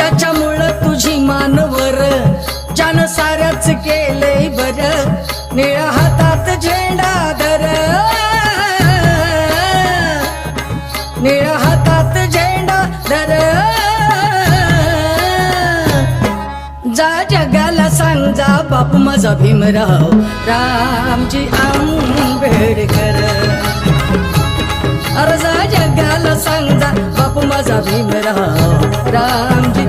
ज्याच्यामुळं तुझी मानवर ज्यानं साऱ्याच केलंय बर निळ्या हातात झेंडा धर निळ्या हातात झेंडा धर जा जगाला सांग जा बापू माझा भीमराव रामजी आंबेडकर अरे जा जगाला सांग जा बापू माझा भीमराव रामजी